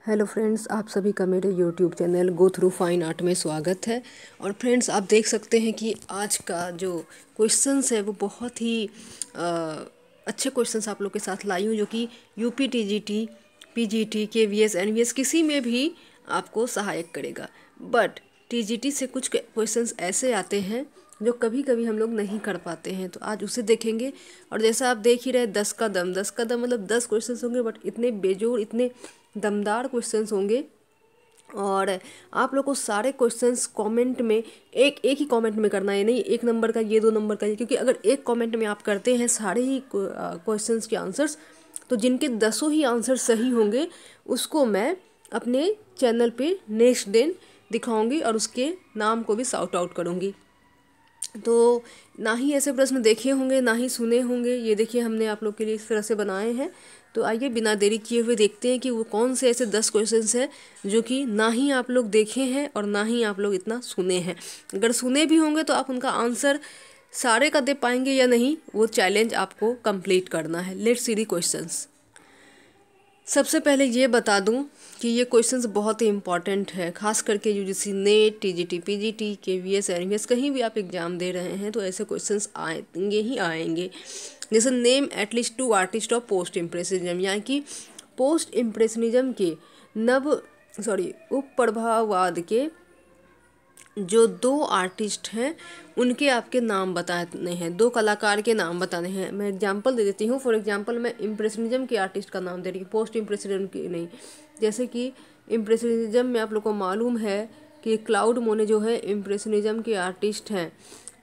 Hello friends, आप सभी का मेरे YouTube channel go through fine art में स्वागत है। और फ्रेंड्स, आप देख सकते हैं कि आज का जो क्वेश्चंस है वो बहुत ही अच्छे क्वेश्चंस आप लोग के साथ लाई हूँ, जो कि UP TGT, PGT, KVS, NVS किसी में भी आपको सहायक करेगा। बट टीजीटी से कुछ क्वेश्चंस ऐसे आते हैं जो कभी कभी हम लोग नहीं कर पाते हैं, तो आज उसे देखेंगे। और जैसा आप देख ही रहे, 10 का दम मतलब 10 क्वेश्चंस होंगे, बट इतने बेजोड़, इतने दमदार क्वेश्चंस होंगे। और आप लोग को सारे क्वेश्चंस कमेंट में एक एक ही कमेंट में करना है, नहीं 1 नंबर का, ये 2 नंबर का, क्योंकि अगर एक कमेंट में आप करते हैं सारे ही क्वेश्चंस के आंसर्स, तो जिनके 10 ही आंसर सही होंगे उसको मैं अपने चैनल पे नेक्स्ट दिन दिखाऊंगी और उसके नाम को भी शाउट आउट करूँगी। तो ना ही ऐसे प्रश्न देखे होंगे, ना ही सुने होंगे। ये देखिए, हमने आप लोग के लिए इस तरह से बनाए हैं। तो आइए बिना देरी किए हुए देखते हैं कि वो कौन से ऐसे 10 क्वेश्चंस हैं जो कि ना ही आप लोग देखे हैं और ना ही आप लोग इतना सुने हैं। अगर सुने भी होंगे तो आप उनका आंसर सारे का दे पाएंगे या नहीं, वो चैलेंज आपको कंप्लीट करना है। Let's see the questions. सबसे पहले ये बता दूं कि ये क्वेश्चंस बहुत ही इंपॉर्टेंट है, खास करके UGC NET, TGT, PGT, KVS, NVS, कहीं भी आप एग्जाम दे रहे हैं तो ऐसे क्वेश्चंस आएंगे ही आएंगे। जैसे name at least 2 artist of post impressionism, यानी कि पोस्ट इम्प्रेशनिज्म के उपप्रभाववाद के जो 2 आर्टिस्ट हैं उनके आपके नाम बताने हैं, 2 कलाकार के नाम बताने हैं। मैं एग्जांपल दे देती हूँ। फॉर एग्जांपल, मैं इम्प्रेशनिज्म के आर्टिस्ट का नाम दे रही हूँ, पोस्ट इम्प्रेशनिज्म की नहीं। जैसे कि इम्प्रेशनिज्म में आप लोग को मालूम है कि क्लाउड मोने जो है इम्प्रेशनिज्म के आर्टिस्ट हैं।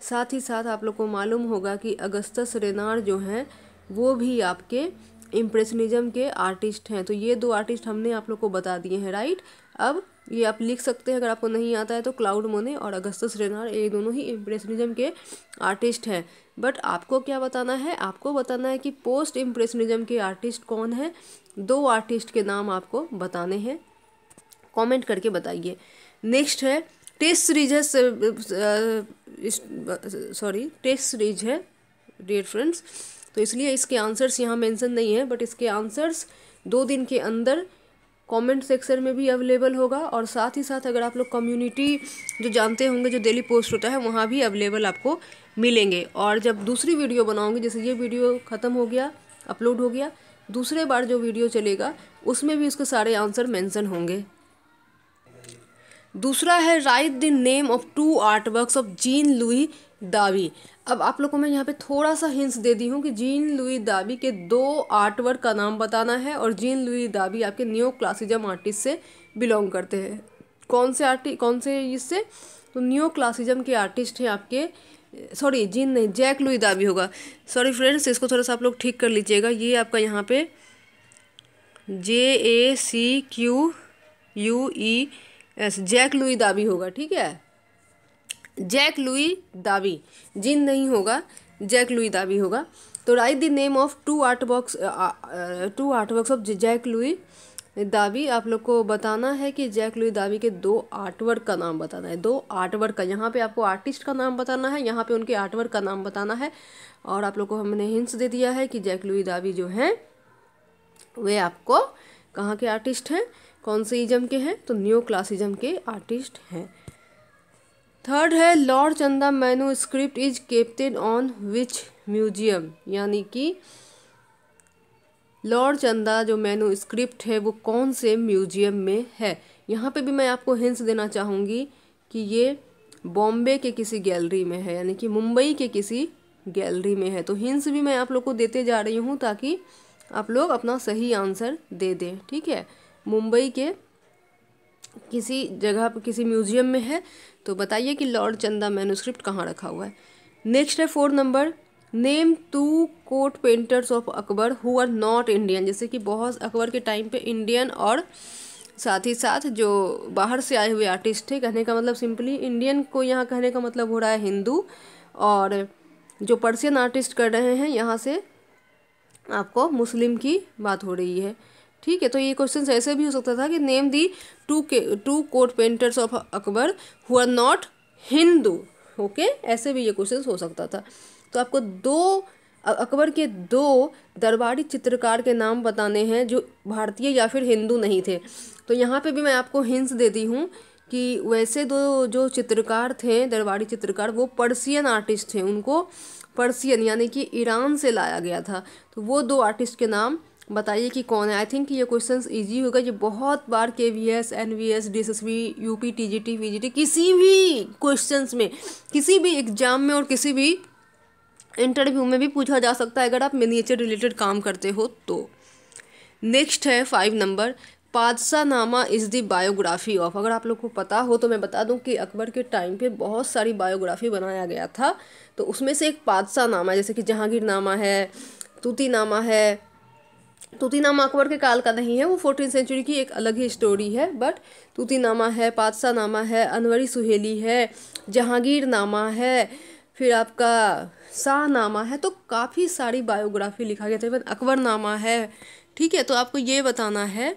साथ ही साथ आप लोग को मालूम होगा कि अगस्टस रेनार जो हैं वो भी आपके इम्प्रेशनिज्म के आर्टिस्ट हैं। तो ये 2 आर्टिस्ट हमने आप लोग को बता दिए हैं, राइट। अब ये आप लिख सकते हैं, अगर आपको नहीं आता है तो क्लाउड मोने और अगस्टस रेनार, ये दोनों ही इम्प्रेशनिज्म के आर्टिस्ट हैं। बट आपको क्या बताना है? आपको बताना है कि पोस्ट इम्प्रेशनिज्म के आर्टिस्ट कौन है। 2 आर्टिस्ट के नाम आपको बताने हैं, कमेंट करके बताइए। नेक्स्ट है टेस्ट सीरीज है, टेस्ट सीरीज है डियर फ्रेंड्स, तो इसलिए इसके आंसर्स यहाँ मेंशन नहीं है, बट इसके आंसर्स 2 दिन के अंदर कमेंट सेक्शन में भी अवेलेबल होगा। और साथ ही साथ अगर आप लोग कम्युनिटी जो जानते होंगे, जो डेली पोस्ट होता है, वहाँ भी अवेलेबल आपको मिलेंगे। और जब दूसरी वीडियो बनाऊंगी, जैसे ये वीडियो ख़त्म हो गया, अपलोड हो गया, दूसरे बार जो वीडियो चलेगा उसमें भी उसके सारे आंसर मेंशन होंगे। दूसरा है right the name of 2 artworks of gene Louis दावी। अब आप लोगों को मैं यहाँ पे थोड़ा सा हिंट्स दे दी हूँ कि जीन लुई दावी के 2 आर्टवर्क का नाम बताना है। और जीन लुई दावी आपके न्यो क्लासिज्म आर्टिस्ट से बिलोंग करते हैं। कौन से इससे? तो न्यो क्लासिज्म के आर्टिस्ट हैं आपके, सॉरी जीन नहीं, जैक लुई दावी होगा। सॉरी फ्रेंड्स, इसको थोड़ा सा आप लोग ठीक कर लीजिएगा। ये आपका यहाँ पे JACQUES, जैक लुई दावी होगा, ठीक है। जैक लुई दावी, जिन नहीं होगा, जैक लुई दावी होगा। तो write the name of 2 artworks of Jacques Louis David. आप लोग को बताना है कि जैक लुई दावी के 2 आर्टवर्क का नाम बताना है। 2 आर्टवर्क का, यहाँ पे आपको आर्टिस्ट का नाम बताना है, यहाँ पे उनके आर्टवर्क का नाम बताना है। और आप लोग को हमने हिंट्स दे दिया है कि जैक लुई दावी जो हैं वे आपको कहाँ के आर्टिस्ट हैं, कौन से इज्म के हैं? तो न्यो क्लासिज्म के आर्टिस्ट हैं। थर्ड है lord Chanda manuscript is kepted on which museum, यानी कि लॉर्ड चंदा जो मैन्युस्क्रिप्ट है वो कौन से म्यूजियम में है। यहाँ पे भी मैं आपको हिंट्स देना चाहूँगी कि ये बॉम्बे के किसी गैलरी में है, यानी कि मुंबई के किसी गैलरी में है। तो हिंट्स भी मैं आप लोग को देते जा रही हूँ ताकि आप लोग अपना सही आंसर दे दें, ठीक है। मुंबई के किसी जगह पर, किसी म्यूजियम में है। तो बताइए कि लॉर्ड चंदा मैन्युस्क्रिप्ट कहाँ रखा हुआ है। नेक्स्ट है 4 number, name 2 court painters of Akbar who are not Indian. जैसे कि बहुत अकबर के टाइम पे इंडियन और साथ ही साथ जो बाहर से आए हुए आर्टिस्ट थे, कहने का मतलब सिंपली इंडियन को यहाँ कहने का मतलब हो रहा है हिंदू, और जो पर्शियन आर्टिस्ट कर रहे हैं यहाँ से आपको मुस्लिम की बात हो रही है, ठीक है। तो ये क्वेश्चन ऐसे भी हो सकता था कि name the 2 court painters of Akbar who are not Hindu, okay, ऐसे भी ये क्वेश्चन हो सकता था। तो आपको 2 अकबर के 2 दरबारी चित्रकार के नाम बताने हैं जो भारतीय या फिर हिंदू नहीं थे। तो यहाँ पे भी मैं आपको हिंट्स देती हूँ कि वैसे 2 जो चित्रकार थे दरबारी चित्रकार, वो पर्शियन आर्टिस्ट थे, उनको पर्शियन यानी कि ईरान से लाया गया था। तो वो 2 आर्टिस्ट के नाम बताइए कि कौन है। आई थिंक ये क्वेश्चन इजी होगा, ये बहुत बार KVS, NVS, DSSB, UP, TGT, VGT किसी भी क्वेश्चंस में, किसी भी एग्जाम में और किसी भी इंटरव्यू में भी पूछा जा सकता है अगर आप मिनिएचर रिलेटेड काम करते हो तो। नेक्स्ट है 5 number, Padshahnama is the biography of. अगर आप लोग को पता हो तो मैं बता दूं कि अकबर के टाइम पे बहुत सारी बायोग्राफी बनाया गया था। तो उसमें से एक पादशाहनामा, जैसे कि जहांगीरनामा है, तूतीनामा है। तूतीनामा अकबर के काल का नहीं है, वो 14वीं सेंचुरी की एक अलग ही स्टोरी है। बट तूतीनामा है, पादशाहनामा है, अनवरी सुहेली है, जहांगीरनामा है, फिर आपका शाहनामा है। तो काफ़ी सारी बायोग्राफी लिखा गया था। इवन अकबरनामा है, ठीक है। तो आपको ये बताना है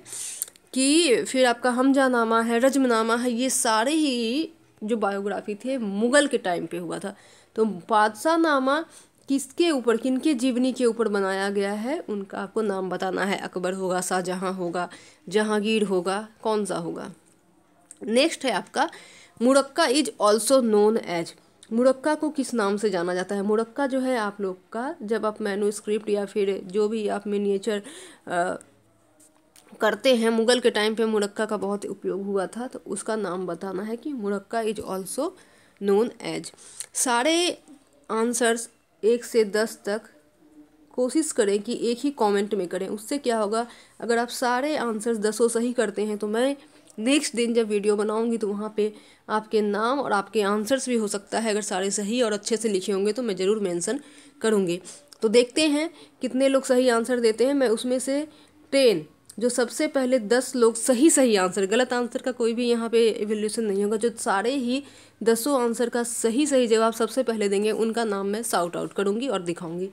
कि फिर आपका हमजानामा है, रजमनामा है, ये सारे ही जो बायोग्राफी थे मुग़ल के टाइम पे हुआ था। तो पादशाहनामा किसके ऊपर, किनके जीवनी के ऊपर बनाया गया है, उनका आपको नाम बताना है। अकबर होगा, शाहजहाँ होगा, जहांगीर होगा, कौन सा होगा। नेक्स्ट है आपका मुरक्का इज ऑल्सो नोन एज। मुरक्का को किस नाम से जाना जाता है। मुरक्का जो है आप लोग का, जब आप मैन्युस्क्रिप्ट या फिर जो भी आप मिनिएचर करते हैं, मुग़ल के टाइम पे मुरक्का का बहुत उपयोग हुआ था। तो उसका नाम बताना है कि मुरक्का इज ऑल्सो नोन एज। सारे आंसर्स 1 से 10 तक कोशिश करें कि एक ही कमेंट में करें। उससे क्या होगा, अगर आप सारे आंसर्स 10 सही करते हैं तो मैं नेक्स्ट दिन जब वीडियो बनाऊंगी तो वहाँ पे आपके नाम और आपके आंसर्स भी हो सकता है, अगर सारे सही और अच्छे से लिखे होंगे तो मैं ज़रूर मेंशन करूँगी। तो देखते हैं कितने लोग सही आंसर देते हैं। मैं उसमें से 10 जो सबसे पहले 10 लोग सही आंसर, गलत आंसर का कोई भी यहाँ पे इवैल्यूएशन नहीं होगा, जो सारे ही 10 आंसर का सही जवाब सबसे पहले देंगे उनका नाम मैं शाउट आउट करूँगी और दिखाऊँगी।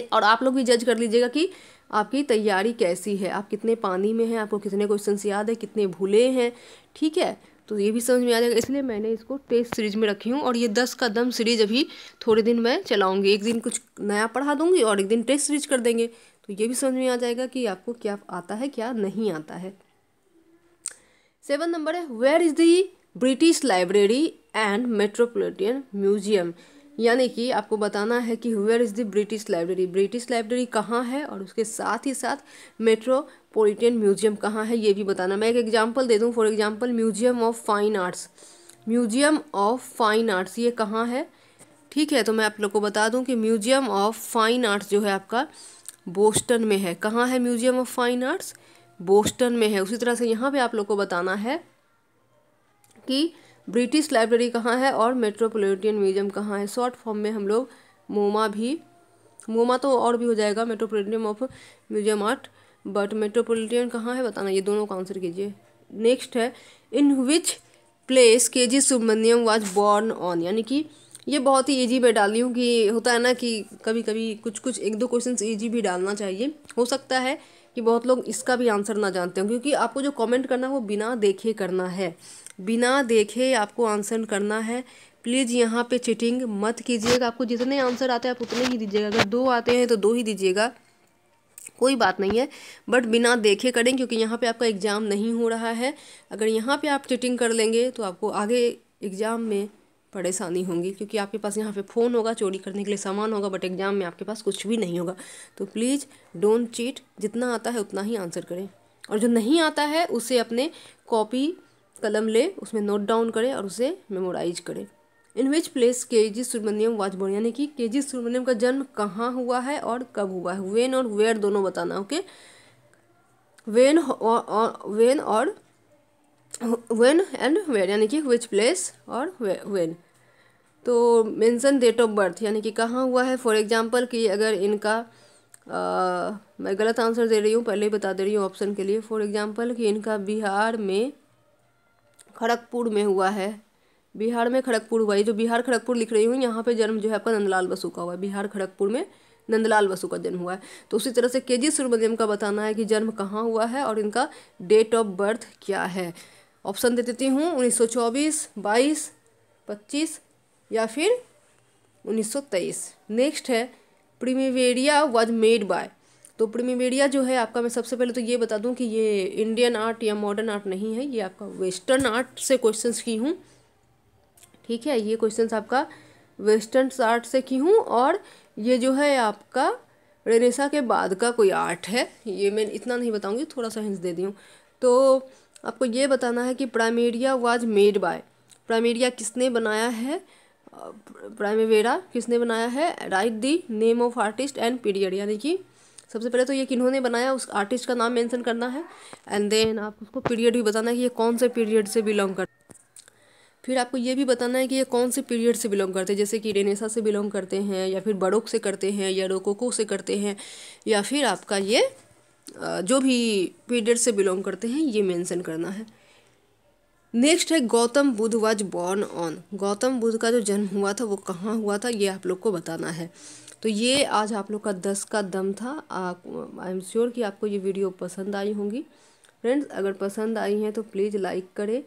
और आप लोग भी जज कर लीजिएगा कि आपकी तैयारी कैसी है, आप कितने पानी में हैं, आपको कितने क्वेश्चंस याद है, कितने भूले हैं, ठीक है। तो ये भी समझ में आ जाएगा, इसलिए मैंने इसको टेस्ट सीरीज में रखी हूँ। और ये 10 का दम सीरीज अभी थोड़े दिन मैं चलाऊँगी, एक दिन कुछ नया पढ़ा दूँगी और एक दिन टेस्ट सीरीज कर देंगे। तो ये भी समझ में आ जाएगा कि आपको क्या आता है क्या नहीं आता है। 7 नंबर है, where is the British library and metropolitan museum. यानी कि आपको बताना है कि where is the British library, British library कहाँ है और उसके साथ ही साथ मेट्रोपॉलिटन म्यूजियम कहाँ है ये भी बताना। मैं एक एग्जांपल दे दूँ, for example museum of fine arts, museum of fine arts ये कहाँ है, ठीक है। तो मैं आप लोग को बता दूँ कि म्यूजियम ऑफ फाइन आर्ट्स जो है आपका बोस्टन में है। कहाँ है museum of fine arts, Boston में है। उसी तरह से यहाँ पे आप लोग को बताना है कि ब्रिटिश लाइब्रेरी कहाँ है और मेट्रोपॉलिटन म्यूजियम कहाँ है। शॉर्ट फॉर्म में हम लोग मोमा तो और भी हो जाएगा, metropolitan of museum art, but metropolitan कहाँ है बताना, ये दोनों का आंसर कीजिए। नेक्स्ट है, in which place KG Subramanyam was born on. यानी कि ये बहुत ही इजी में डाली हूँ कि होता है ना कि कभी कभी कुछ 1-2 क्वेश्चन इजी भी डालना चाहिए। हो सकता है कि बहुत लोग इसका भी आंसर ना जानते हो, क्योंकि आपको जो कमेंट करना है वो बिना देखे करना है, बिना देखे आपको आंसर करना है। प्लीज़ यहाँ पे चीटिंग मत कीजिएगा। आपको जितने आंसर आते हैं आप उतने ही दीजिएगा, अगर 2 आते हैं तो 2 ही दीजिएगा, कोई बात नहीं है, बट बिना देखे करें, क्योंकि यहाँ पे आपका एग्ज़ाम नहीं हो रहा है। अगर यहाँ पे आप चीटिंग कर लेंगे तो आपको आगे एग्ज़ाम में परेशानी होगी, क्योंकि आपके पास यहाँ पे फ़ोन होगा, चोरी करने के लिए सामान होगा, बट एग्ज़ाम में आपके पास कुछ भी नहीं होगा। तो प्लीज़ डोंट चीट, जितना आता है उतना ही आंसर करें, और जो नहीं आता है उसे अपने कॉपी कलम ले, उसमें नोट डाउन करें और उसे मेमोराइज करें। In which place KG Subramanyam was born, यानी कि KG सुब्रमण्यम का जन्म कहाँ हुआ है और कब हुआ है। वेन और वेयर दोनों बताना, ओके। वेन एंड वेयर, यानी कि विच प्लेस और वेन। तो मेंशन डेट ऑफ बर्थ, यानी कि कहाँ हुआ है। फॉर एग्जांपल कि अगर इनका मैं गलत आंसर दे रही हूँ, पहले ही बता दे रही हूँ ऑप्शन के लिए। फॉर एग्जांपल कि इनका बिहार में खड़गपुर में हुआ है, बिहार में खड़गपुर हुआ है। जो बिहार खड़गपुर लिख रही हूँ यहाँ पे जन्म जो है आपका नंदलाल बसु का हुआ है, बिहार खड़गपुर में नंदलाल बसु का जन्म हुआ है। तो उसी तरह से KG सुब्रमण्यम का बताना है कि जन्म कहाँ हुआ है और इनका डेट ऑफ बर्थ क्या है। ऑप्शन दे देती हूँ, 1924, 22, 25 या फिर 1923। नेक्स्ट है, प्रिमिवेरिया वॉज मेड बाय। तो प्रिमिवेरिया जो है आपका, मैं सबसे पहले तो ये बता दूं कि ये इंडियन आर्ट या मॉडर्न आर्ट नहीं है, ये आपका वेस्टर्न आर्ट से क्वेश्चंस की हूँ। ठीक है, ये क्वेश्चंस आपका वेस्टर्न आर्ट से की हूँ, और ये जो है आपका रेनेसा के बाद का कोई आर्ट है। ये मैं इतना नहीं बताऊंगी, थोड़ा सा हिंस दे दी हूँ। तो आपको ये बताना है कि प्राइमेरिया वाज मेड बाय, प्राइमेरिया किसने बनाया है, प्राइमेवेरा किसने बनाया है, right the name of artist and period, यानी कि सबसे पहले तो ये किन्होंने बनाया उस आर्टिस्ट का नाम मेंशन करना है, एंड देन आप उसको पीरियड भी बताना है कि ये कौन से पीरियड से बिलोंग करता है। फिर आपको ये भी बताना है कि ये कौन से पीरियड से बिलोंग करते हैं, जैसे कि रेनेसा से बिलोंग करते हैं, या फिर बरोक से करते हैं, या रोकोको से करते हैं, या फिर आपका ये जो भी पीरियड से बिलोंग करते हैं ये मेंशन करना है। नेक्स्ट है Gautam Buddha was born on, Gautam Buddha का जो जन्म हुआ था वो कहाँ हुआ था, ये आप लोग को बताना है। तो ये आज आप लोग का 10 का दम था। आई एम श्योर कि आपको ये वीडियो पसंद आई होंगी। फ्रेंड्स, अगर पसंद आई हैं तो प्लीज़ लाइक करें,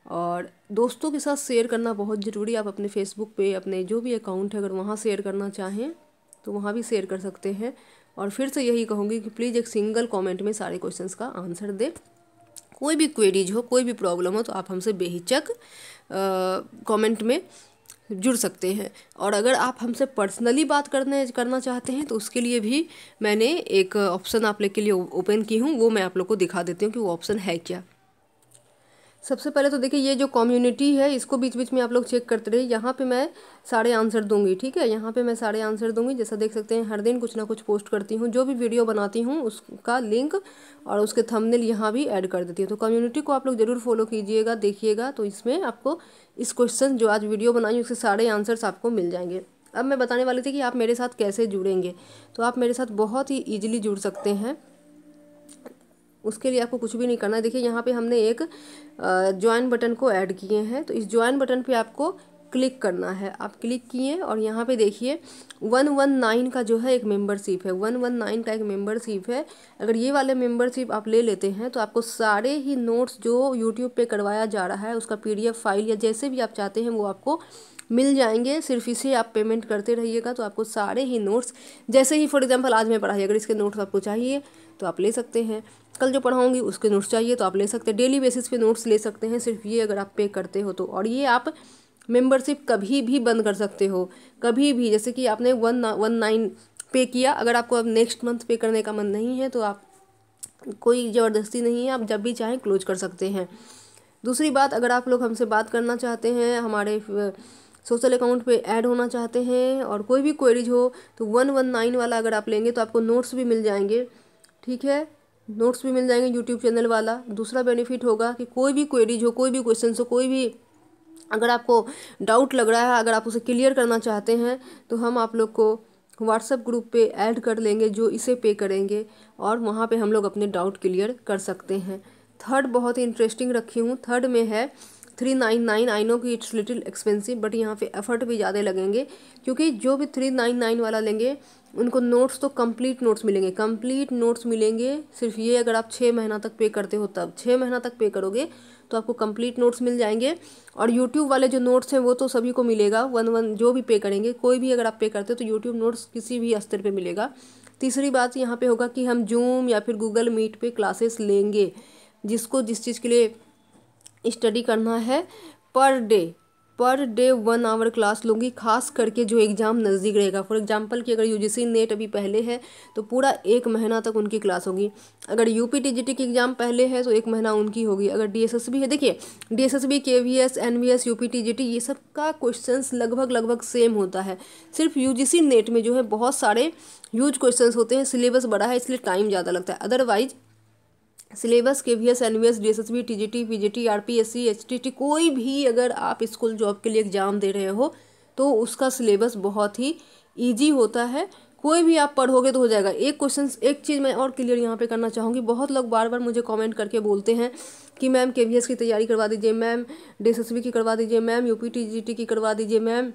और दोस्तों के साथ शेयर करना बहुत ज़रूरी। आप अपने फेसबुक पे अपने जो भी अकाउंट है अगर वहाँ शेयर करना चाहें तो वहाँ भी शेयर कर सकते हैं। और फिर से यही कहूँगी कि प्लीज़ एक सिंगल कमेंट में सारे क्वेश्चंस का आंसर दें। कोई भी क्वेरीज हो, कोई भी प्रॉब्लम हो तो आप हमसे बेहिचक कमेंट में जुड़ सकते हैं। और अगर आप हमसे पर्सनली बात करना चाहते हैं तो उसके लिए भी मैंने एक ऑप्शन आप लोग के लिए ओपन की हूँ, वो मैं आप लोग को दिखा देती हूँ कि वो ऑप्शन है क्या। सबसे पहले तो देखिए, ये जो कम्युनिटी है इसको बीच बीच में आप लोग चेक करते रहिए। यहाँ पे मैं सारे आंसर दूंगी, ठीक है, यहाँ पे मैं सारे आंसर दूंगी। जैसा देख सकते हैं हर दिन कुछ ना कुछ पोस्ट करती हूँ, जो भी वीडियो बनाती हूँ उसका लिंक और उसके थंबनेल यहाँ भी ऐड कर देती हूँ। तो कम्युनिटी को आप लोग ज़रूर फॉलो कीजिएगा, देखिएगा, तो इसमें आपको इस क्वेश्चन जो आज वीडियो बनाई उसके सारे आंसर्स आपको मिल जाएंगे। अब मैं बताने वाली थी कि आप मेरे साथ कैसे जुड़ेंगे। तो आप मेरे साथ बहुत ही ईजिली जुड़ सकते हैं। उसके लिए आपको कुछ भी नहीं करना है। देखिए यहाँ पे हमने एक ज्वाइन बटन को ऐड किए हैं, तो इस ज्वाइन बटन पे आपको क्लिक करना है। आप क्लिक किए और यहाँ पे देखिए 119 का जो है एक मेंबरशिप है, 119 का एक मेंबरशिप है। अगर ये वाले मेंबरशिप आप ले लेते हैं तो आपको सारे ही नोट्स जो यूट्यूब पे करवाया जा रहा है उसका PDF फाइल या जैसे भी आप चाहते हैं वो आपको मिल जाएंगे। सिर्फ इसे आप पेमेंट करते रहिएगा तो आपको सारे ही नोट्स, जैसे ही फॉर एग्जांपल आज मैं पढ़ाई, अगर इसके नोट्स आपको चाहिए तो आप ले सकते हैं, कल जो पढ़ाऊंगी उसके नोट्स चाहिए तो आप ले सकते हैं, डेली बेसिस पे नोट्स ले सकते हैं, सिर्फ ये अगर आप पे करते हो तो। और ये आप मेंबरशिप कभी भी बंद कर सकते हो, कभी भी। जैसे कि आपने 119 पे किया, अगर आपको अब नेक्स्ट मंथ पे करने का मन नहीं है तो आप, कोई ज़बरदस्ती नहीं है, आप जब भी चाहें क्लोज कर सकते हैं। दूसरी बात, अगर आप लोग हमसे बात करना चाहते हैं, हमारे सोशल अकाउंट पे ऐड होना चाहते हैं और कोई भी क्वेरीज हो तो 119 वाला अगर आप लेंगे तो आपको नोट्स भी मिल जाएंगे, ठीक है, नोट्स भी मिल जाएंगे यूट्यूब चैनल वाला। दूसरा बेनिफिट होगा कि कोई भी क्वेरीज हो, कोई भी क्वेश्चन हो, कोई भी अगर आपको डाउट लग रहा है, अगर आप उसे क्लियर करना चाहते हैं तो हम आप लोग को व्हाट्सएप ग्रुप पे ऐड कर लेंगे जो इसे पे करेंगे, और वहाँ पे हम लोग अपने डाउट क्लियर कर सकते हैं। थर्ड बहुत ही इंटरेस्टिंग रखी हूँ, थर्ड में है 399। आई नो कि इट्स लिटिल एक्सपेंसिव, बट यहाँ पे एफर्ट भी ज़्यादा लगेंगे, क्योंकि जो भी 399 वाला लेंगे उनको नोट्स तो कंप्लीट नोट्स मिलेंगे, कंप्लीट नोट्स मिलेंगे। सिर्फ ये अगर आप 6 महीना तक पे करते हो, तब 6 महीना तक पे करोगे तो आपको कंप्लीट नोट्स मिल जाएंगे। और यूट्यूब वाले जो नोट्स हैं वो तो सभी को मिलेगा, वन जो भी पे करेंगे, कोई भी अगर आप पे करते हो तो यूट्यूब नोट्स किसी भी स्तर पे मिलेगा। तीसरी बात यहाँ पे होगा कि हम जूम या फिर गूगल मीट पे क्लासेस लेंगे, जिसको जिस चीज़ के लिए स्टडी करना है, पर डे 1 आवर क्लास लूँगी, खास करके जो एग्ज़ाम नज़दीक रहेगा। फॉर एग्जांपल कि अगर UGC नेट अभी पहले है तो पूरा 1 महीना तक उनकी क्लास होगी। अगर UPTGT की एग्ज़ाम पहले है तो 1 महीना उनकी होगी। अगर DSSB है, देखिए DSSB, KVS, NVS, UPTGT ये सब का क्वेश्चंस लगभग सेम होता है। सिर्फ UGC नेट में जो है बहुत सारे ह्यूज क्वेश्चंस होते हैं, सिलेबस बड़ा है इसलिए टाइम ज़्यादा लगता है। Otherwise syllabus KVS, NVS, DSSB, TGT, PGT, RPSC, HTT कोई भी अगर आप स्कूल जॉब के लिए एग्ज़ाम दे रहे हो तो उसका सिलेबस बहुत ही ईजी होता है। कोई भी आप पढ़ोगे तो हो जाएगा। एक चीज़ मैं और क्लियर यहाँ पे करना चाहूँगी, बहुत लोग बार बार मुझे कमेंट करके बोलते हैं कि मैम KVS की तैयारी करवा दीजिए, मैम DSSB की करवा दीजिए, मैम UPTGT की करवा दीजिए, मैम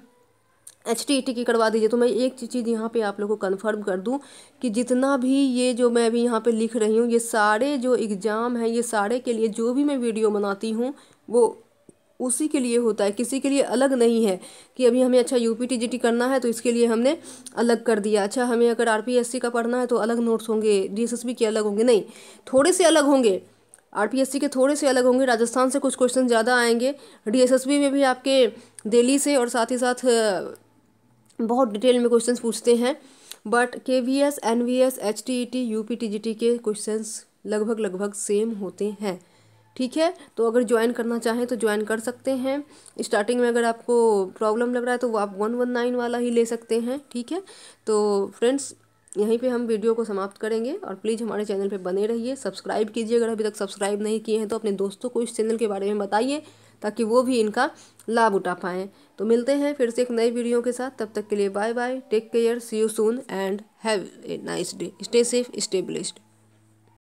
HTT की करवा दीजिए। तो मैं एक चीज़ यहाँ पे आप लोगों को कंफर्म कर दूँ कि जितना भी ये जो मैं अभी यहाँ पे लिख रही हूँ, ये सारे जो एग्ज़ाम हैं, ये सारे के लिए जो भी मैं वीडियो बनाती हूँ वो उसी के लिए होता है, किसी के लिए अलग नहीं है कि अभी हमें अच्छा यूपी टीजीटी करना है तो इसके लिए हमने अलग कर दिया। अच्छा हमें अगर आरपीएससी का पढ़ना है तो अलग नोट्स होंगे, डीएसएसबी के अलग होंगे, नहीं, थोड़े से अलग होंगे। आरपीएससी के थोड़े से अलग होंगे, राजस्थान से कुछ क्वेश्चन ज़्यादा आएंगे, डीएसएसबी में भी आपके दिल्ली से और साथ ही साथ बहुत डिटेल में क्वेश्चंस पूछते हैं। But KVS, NVS, HTET, UP TGT के क्वेश्चंस लगभग लगभग सेम होते हैं। ठीक है, तो अगर ज्वाइन करना चाहें तो ज्वाइन कर सकते हैं। स्टार्टिंग में अगर आपको प्रॉब्लम लग रहा है तो वो आप 119 वाला ही ले सकते हैं। ठीक है, तो फ्रेंड्स यहीं पे हम वीडियो को समाप्त करेंगे और प्लीज़ हमारे चैनल पे बने रहिए, सब्सक्राइब कीजिए अगर अभी तक सब्सक्राइब नहीं किए हैं तो अपने दोस्तों को इस चैनल के बारे में बताइए ताकि वो भी इनका लाभ उठा पाएँ। तो मिलते हैं फिर से एक नई वीडियो के साथ, तब तक के लिए bye bye, take care, see you soon and have a nice day, stay safe, stay blessed.